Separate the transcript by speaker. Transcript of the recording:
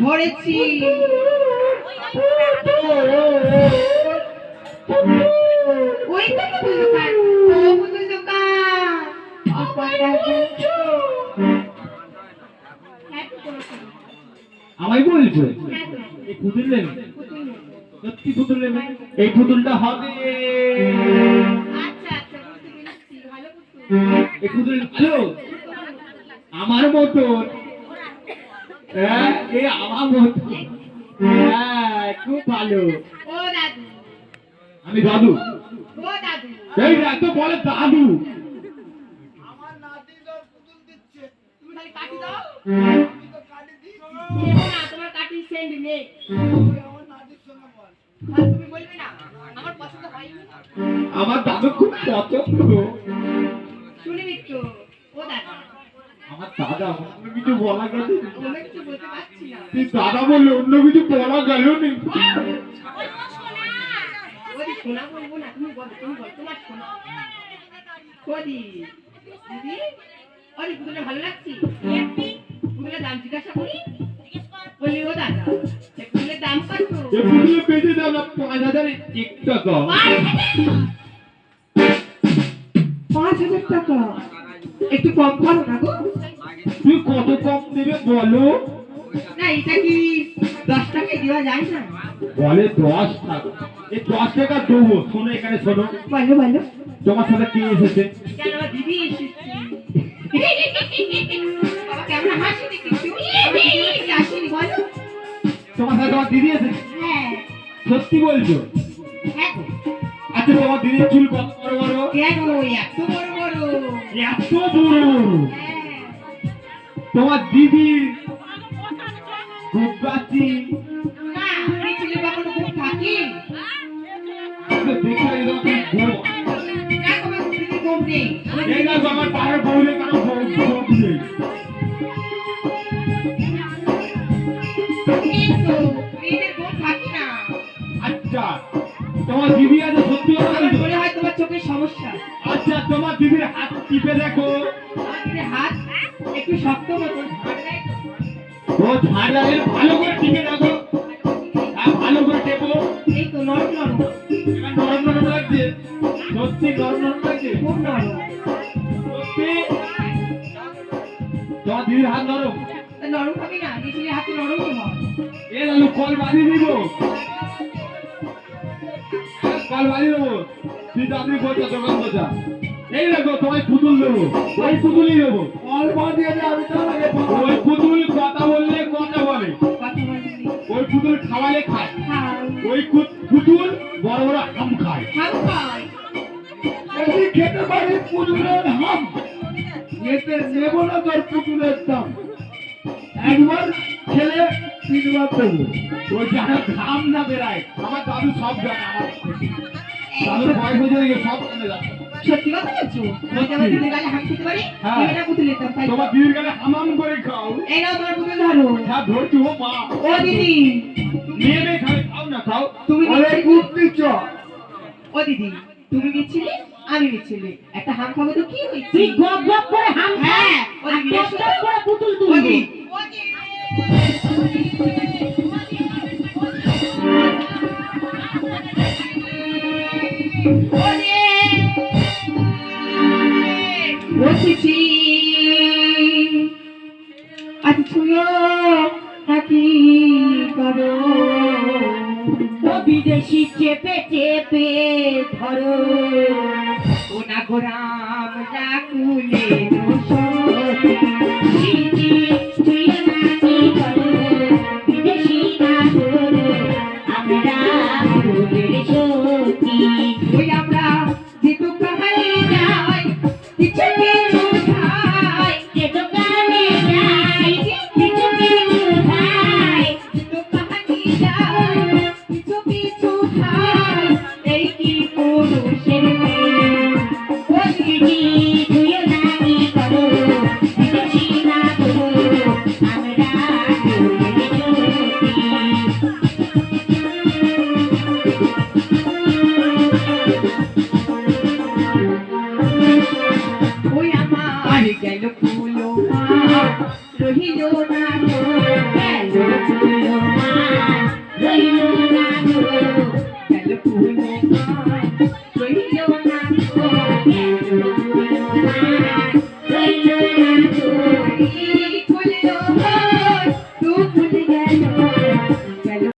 Speaker 1: ধরেছি ওই তো পুতুল দোকান, ও পুতুল দোকান
Speaker 2: আমায় বলছো এই পুতুল নেবে? সত্যি পুতুল নেবে? এই পুতুলটা হবে।
Speaker 1: আচ্ছা আচ্ছা বুঝতে পেরেছি, ভালো পুতুল।
Speaker 2: এই পুতুল ভালো আমার মতন। হ্যাঁ এই আমার মতন। হ্যাঁ খুব ভালো।
Speaker 1: ও দাদু,
Speaker 2: আমি দাদু?
Speaker 1: ও দাদু,
Speaker 2: এই এত বলে দাদু।
Speaker 3: আমার নাতি তো পুতুল দিচ্ছে,
Speaker 1: তুমি খালি কাটি দাও।
Speaker 3: আমি তো কাটি দিচ্ছি।
Speaker 1: না তোমার কাটি সেন্ড নেই,
Speaker 3: আমার নাতির সঙ্গে বল।
Speaker 1: আর তুমি বলবে না আমার পছন্দ হয়নি।
Speaker 2: আমার দাদু খুব পছন্দ।
Speaker 1: শুনবি তো ও দাদা,
Speaker 2: আমার দাদা অন্য কিছু বলা গেল?
Speaker 1: অন্য কিছু বলতে পারছি না।
Speaker 2: তুই দাদা বললে অন্য কিছু বলা গেল নি।
Speaker 1: ওদি শোনা বলবো না, তুমি বলো, তুমি বলো তোমার শোনা। ওদি দিদি, ওদি পুতুলটা ভালো লাগছে? পুতুলের দাম জিজ্ঞাসা করি? বলি ও দাদা এই পুতুলের দাম কত?
Speaker 2: এই পুতুলের বেশি দাম না, 5,000 টাকা।
Speaker 1: 5,000 টাকা? একটু কম করো না গো।
Speaker 2: তুই কত কম দেবে বলো?
Speaker 1: না এটা কি 10 টাকায় দেওয়া যায় না?
Speaker 2: বলে 10 টাকা। এই 10 টাকা দেবো। শোনো এখানে শোনো,
Speaker 1: বলো বলো।
Speaker 2: তোমার সাথে কে এসেছে?
Speaker 1: কেন আমার দিদি এসেছে? বাবা কেমন হাসি দেখেছো? আমার দিদি এসে আসেনি বলো?
Speaker 2: তোমার সাথে তোমার দিদি এসেছে?
Speaker 1: হ্যাঁ
Speaker 2: সত্যি বলছো?
Speaker 1: হ্যাঁ গো।
Speaker 2: আচ্ছা তোমার দিদির চুল কত বড় বড়?
Speaker 1: কেন এত বড় বড়?
Speaker 2: এত বড়?
Speaker 1: হ্যাঁ।
Speaker 2: তোমার দিদি খুব বাচ্চি।
Speaker 1: না এই ছেলে কখনো খুব থাকে?
Speaker 2: দেখা এরকম বউ।
Speaker 1: দেখো আমার দিদি কম নেই।
Speaker 2: এই দেখো আমার পাড়ার বউলে কেন বউ নেই?
Speaker 1: কিন্তু মেয়েদের কম থাকে না।
Speaker 2: আচ্ছা তোমার দিদি আছে? সত্যি কথা
Speaker 1: আমার
Speaker 2: বলছো?
Speaker 1: মনে হয় তোমার চোখের সমস্যা।
Speaker 2: আচ্ছা তোমার দিদির হাত টিপে দেখো।
Speaker 1: আমার দিদির হাত একটু শক্ত মতন, ঝাড় দেয় তো।
Speaker 2: ও ঝাড় লাগে, ভালো করে টিপে দেখো। হ্যাঁ ভালো করে টেপো।
Speaker 1: এই তো নরম নরম,
Speaker 2: এবার নরম নরম লাগছে? সত্যি নরম নরম লাগছে?
Speaker 1: খুব নরম।
Speaker 2: সত্যি? তোমার দিদির হাত নরম?
Speaker 1: তা নরম হবে না? এই ছেলের হাতে নরম কি হয়?
Speaker 2: এ লালু কল বাঁধিয়ে দিব। কল বাঁধিয়ে দেবো। তুই তো আপনি বলছো দোকান বসা। এই দেখো তোমায় পুতুল দেবো, ওই পুতুলই দেবো।
Speaker 3: কল বাঁধিয়ে দে, আমি তার আগে
Speaker 2: ওই পুতুল কথা বললে কথা বলে,
Speaker 1: কথা বলবি?
Speaker 2: ওই পুতুল খাওয়ালে খায়,
Speaker 1: খাও।
Speaker 2: ওই পুতুল বড় বড় হাম খায়।
Speaker 1: খাও খাই।
Speaker 3: যদি খেতে পারি পুতুলের হাম, এতে নেব না তোর পুতুলের দাম। একবার খেলে 3বার দেবো।
Speaker 2: ওই যারা ঘাম না বেরায়, আমার দাদু সব জানে। আমার দাদুর বয়স হয়ে গেছে, সব জানে দাদু।
Speaker 1: সত্যি কথা বলছো? আমি আমার দিদির গালে হাম খেতে পারি?
Speaker 2: হ্যাঁ।
Speaker 1: এটা পুতুল নিতাম তাই তো?
Speaker 2: তোমার দিদির গালে হামাম করে খাও।
Speaker 1: এই নাও তোমার পুতুল ধরো।
Speaker 2: হ্যাঁ ধরছি। ও মা,
Speaker 1: ও দিদি,
Speaker 2: মেয়ে মেয়ে খাবে, খাও না খাও।
Speaker 1: তুমি
Speaker 3: অনেক
Speaker 1: বিচ্ছিলি?
Speaker 3: বুদ্ধি চ।
Speaker 1: ও দিদি, তুমি বিচ্ছিলি, আমি বিচ্ছিলি। একটা হাম খাবো তো কি হয়েছে?
Speaker 4: তুই গপ গপ করে হাম খা,
Speaker 1: হ্যাঁ, ও
Speaker 4: আর
Speaker 1: দিদি,
Speaker 4: টপ টপ করে পুতুল
Speaker 1: ও
Speaker 4: তুলবি।
Speaker 1: দিদি। বসেছি আজ ছুঁয়ো নাকি করো?
Speaker 4: ও বিদেশি চেপে চেপে ধরো,
Speaker 1: ও না গোরাম রাকুলে রসতি।
Speaker 4: চিঠি তুই নাকি করো, বিদেশি না ধরো, আমরা ফুলের সখী।
Speaker 1: ওই আমরা যে দোকানে যাই কিছু কিছু খাই,
Speaker 4: যে দোকানে যাই কিছু কিছু খাই,
Speaker 1: দোকানে যাই কিছু কিছু খাই, এই কি পুরুষের মেয়ে?
Speaker 4: ও চিঠি তুই নাকি করো,
Speaker 1: রহিল না